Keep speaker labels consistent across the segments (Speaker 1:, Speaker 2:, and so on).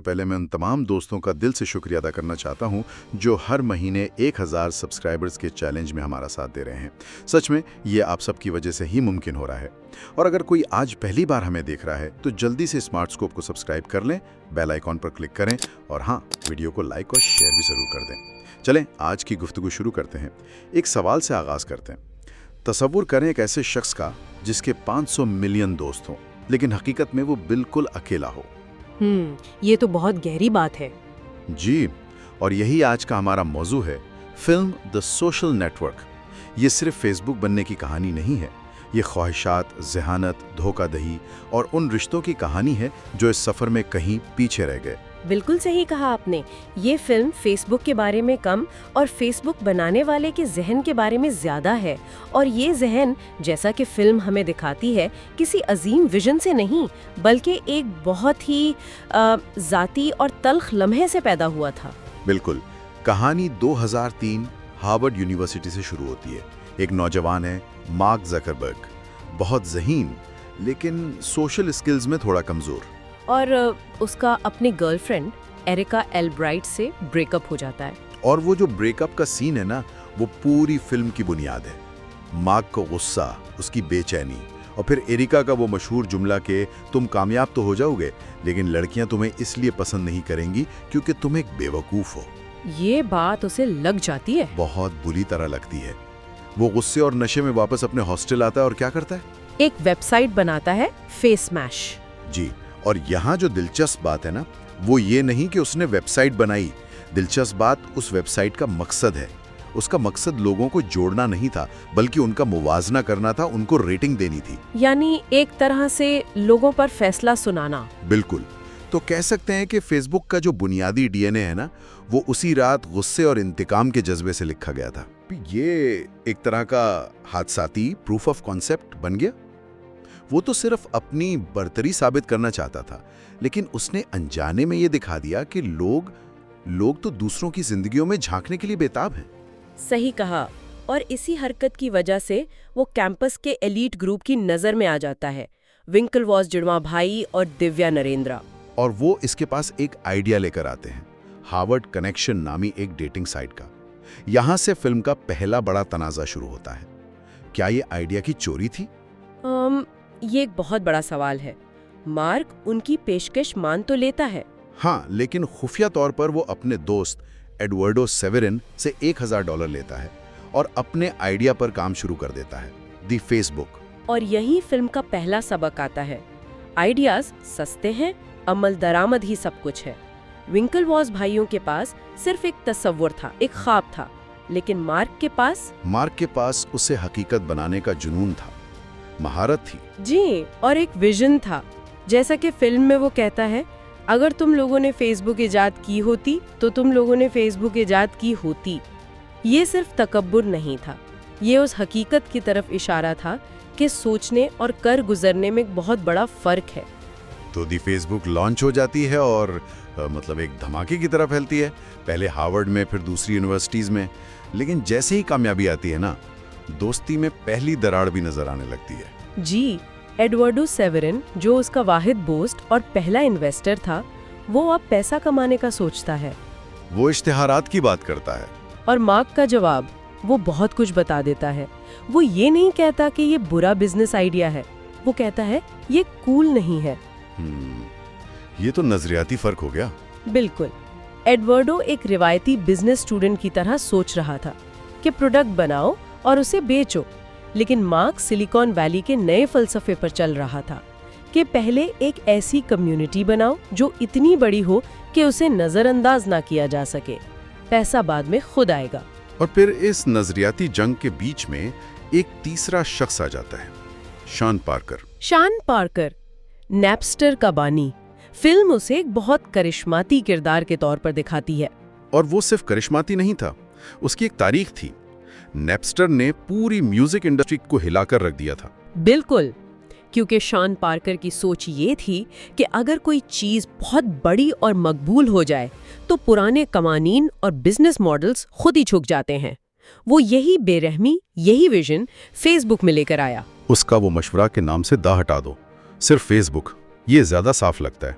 Speaker 1: पहले मैं उन तमाम दोस्तों का दिल से शुक्रिया अदा करना चाहता हूं जो हर महीने 1000 सब्सक्राइबर्स के चैलेंज में हमारा साथ दे रहे हैं। सच में ये आप सबकी वजह से ही मुमकिन हो रहा है। और अगर कोई आज पहली बार हमें देख रहा है तो जल्दी से स्मार्ट स्कोप को सब्सक्राइब कर लें, बेल आइकॉन पर क्लिक करें और हाँ, वीडियो को लाइक और शेयर भी ज़रूर कर दें। चलें आज की गुफ्तगू शुरू करते हैं। एक सवाल से आगाज़ करते हैं। तसव्वुर करें एक ऐसे शख्स का जिसके 500 मिलियन दोस्त हों, लेकिन हकीकत में वो बिल्कुल अकेला हो।
Speaker 2: ये तो बहुत गहरी बात है।
Speaker 1: जी, और यही आज का हमारा मौजू है, फिल्म द सोशल नेटवर्क। ये सिर्फ फेसबुक बनने की कहानी नहीं है, ये ख्वाहिशात, ज़हानत, धोखाधड़ी और उन रिश्तों की कहानी है जो इस सफ़र में कहीं पीछे रह गए।
Speaker 2: बिल्कुल सही कहा आपने। ये फिल्म फेसबुक के बारे में कम और फेसबुक बनाने वाले के जहन के बारे में ज़्यादा है। और ये जहन, जैसा कि फिल्म हमें दिखाती है, किसी अजीम विजन से नहीं बल्कि एक बहुत ही ज़ाती और तल्ख लम्हे से पैदा हुआ था।
Speaker 1: बिल्कुल। कहानी 2003 हार्वर्ड यूनिवर्सिटी से शुरू होती है। एक नौजवान है, मार्क ज़करबर्ग, बहुत ज़हीन लेकिन सोशल स्किल्स में थोड़ा कमज़ोर।
Speaker 2: और उसका अपनी गर्लफ्रेंड एरिका एल्ब्राइट से ब्रेकअप हो जाता है।
Speaker 1: और वो जो ब्रेकअप का सीन है ना, वो पूरी फिल्म की बुनियाद है। मार्क का गुस्सा, उसकी बेचैनी और फिर एरिका का वो मशहूर जुमला कि तुम कामयाब तो हो जाओगे लेकिन लड़कियां तुम्हें इसलिए पसंद नहीं करेंगी क्योंकि तुम एक बेवकूफ़ हो।
Speaker 2: ये बात उसे लग जाती है,
Speaker 1: बहुत बुरी तरह लगती है। वो गुस्से और नशे में वापस अपने हॉस्टल आता है और क्या करता है?
Speaker 2: एक वेबसाइट बनाता है, फेस स्मैश।
Speaker 1: जी, और यहाँ जो दिलचस्प बात है ना, वो ये नहीं कि उसने वेबसाइट बनाई। दिलचस्प बात उस वेबसाइट का मकसद है। उसका मकसद लोगों को जोड़ना नहीं था बल्कि उनका मुवाजना करना था, उनको रेटिंग देनी थी।
Speaker 2: यानी एक तरह से लोगों पर फैसला सुनाना।
Speaker 1: बिल्कुल। तो कह सकते हैं कि फेसबुक का जो बुनियादी डीएनए है ना, वो उसी रात गुस्से और इंतकाम के जज्बे से लिखा गया था। ये एक तरह का हादसाती प्रूफ ऑफ कॉन्सेप्ट बन गया। वो तो सिर्फ अपनी बर्तरी साबित करना चाहता था, लेकिन उसने अनजाने में ये दिखा दिया कि लोग तो दूसरों की जिंदगियों में झांकने के लिए बेताब हैं।
Speaker 2: सही कहा। और इसी हरकत की वजह से वो कैंपस के एलीट ग्रुप की नजर में आ जाता है, विंकलवॉस जुड़वा भाई और दिव्या नरेंद्रा।
Speaker 1: और वो इसके पास एक आइडिया लेकर आते हैं, हार्वर्ड कनेक्शन नामी एक डेटिंग साइट का। यहां से फिल्म का पहला बड़ा तनाज़ा शुरू होता है। क्या ये आइडिया की चोरी थी?
Speaker 2: ये एक बहुत बड़ा सवाल है। मार्क उनकी पेशकश मान तो लेता है,
Speaker 1: हाँ, लेकिन खुफिया तौर पर वो अपने दोस्त एडवर्डो सेवेरिन से $1000 लेता है और अपने आइडिया पर काम शुरू कर देता है, दी फेसबुक।
Speaker 2: और यही फिल्म का पहला सबक आता है। आइडियाज सस्ते हैं, अमल दरामद ही सब कुछ है। विंकलवॉस भाइयों के पास सिर्फ एक तस्वुर था, एक ख्वाब था, लेकिन मार्क के पास उसे हकीकत बनाने का जुनून था, महारत थी। जी, और एक विजन था। जैसा कि फिल्म में वो कहता है, अगर तुम लोगों ने फेसबुक इजाद की होती तो तुम लोगों ने फेसबुक इजाद की होती। ये सिर्फ तकब्बुर नहीं था, ये उस हकीकत की तरफ इशारा था कि सोचने और कर गुजरने में एक बहुत बड़ा फर्क है।
Speaker 1: तो दी फेसबुक लॉन्च हो जाती है और मतलब एक धमाके की तरह फैलती है, पहले हार्वर्ड में, फिर दूसरी यूनिवर्सिटीज़ में। लेकिन जैसे ही कामयाबी आती है ना, दोस्ती में पहली दरार भी नजर आने लगती है।
Speaker 2: जी, एडवर्डो सेवेरिन, जो उसका वाहिद दोस्त और पहला इन्वेस्टर था, वो अब पैसा कमाने का सोचता है।
Speaker 1: वो इश्तिहारात की बात करता है।
Speaker 2: और मार्क का जवाब, वो बहुत कुछ बता देता है। वो ये नहीं कहता कि ये बुरा बिजनेस आइडिया है, वो कहता है ये कूल नहीं है।
Speaker 1: ये तो नजरियाती फर्क हो गया।
Speaker 2: बिल्कुल। एडवर्डो एक रिवायती बिजनेस स्टूडेंट की तरह सोच रहा था कि प्रोडक्ट बनाओ और उसे बेचो, लेकिन मार्क सिलिकॉन वैली के नए फलसफे पर चल रहा था कि पहले एक ऐसी कम्युनिटी बनाओ जो इतनी बड़ी हो कि उसे नजरअंदाज ना किया जा सके, पैसा बाद में खुद आएगा।
Speaker 1: और फिर इस नजरियाती जंग के बीच में एक तीसरा शख्स आ जाता है, शॉन पार्कर, नैपस्टर का बानी। फिल्म उसे एक बहुत करिश्माती किरदार के तौर पर दिखाती है। और वो सिर्फ करिश्माती नहीं था, उसकी एक तारीख थी। नैपस्टर ने पूरी म्यूजिक इंडस्ट्री को हिलाकर रख दिया था।
Speaker 2: बिल्कुल, क्योंकि शॉन पार्कर की सोच ये थी कि अगर कोई चीज बहुत बड़ी और मकबूल हो जाए तो पुराने कवानीन और बिजनेस मॉडल्स खुद ही झुक जाते हैं। वो यही बेरहमी, यही विजन फेसबुक में लेकर आया।
Speaker 1: उसका वो मशवरा के नाम से दा हटा दो, सिर्फ फेसबुक, ये ज्यादा साफ लगता है।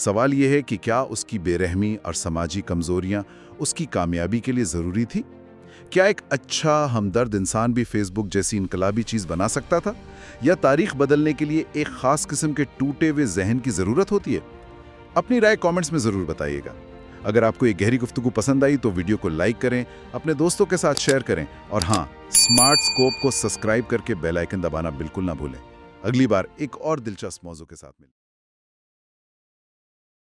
Speaker 1: सवाल ये है कि क्या उसकी बेरहमी और समाजी कमजोरियां उसकी कामयाबी के लिए ज़रूरी थी? क्या एक अच्छा हमदर्द इंसान भी फेसबुक जैसी इनकलाबी चीज़ बना सकता था? या तारीख बदलने के लिए एक खास किस्म के टूटे हुए जहन की ज़रूरत होती है? अपनी राय कमेंट्स में ज़रूर बताइएगा। अगर आपको ये गहरी गुफ्तगू पसंद आई तो वीडियो को लाइक करें, अपने दोस्तों के साथ शेयर करें और हाँ, स्मार्ट स्कोप को सब्सक्राइब करके बेल आइकन दबाना बिल्कुल ना भूलें। अगली बार एक और दिलचस्प मौजू के साथ मिलें।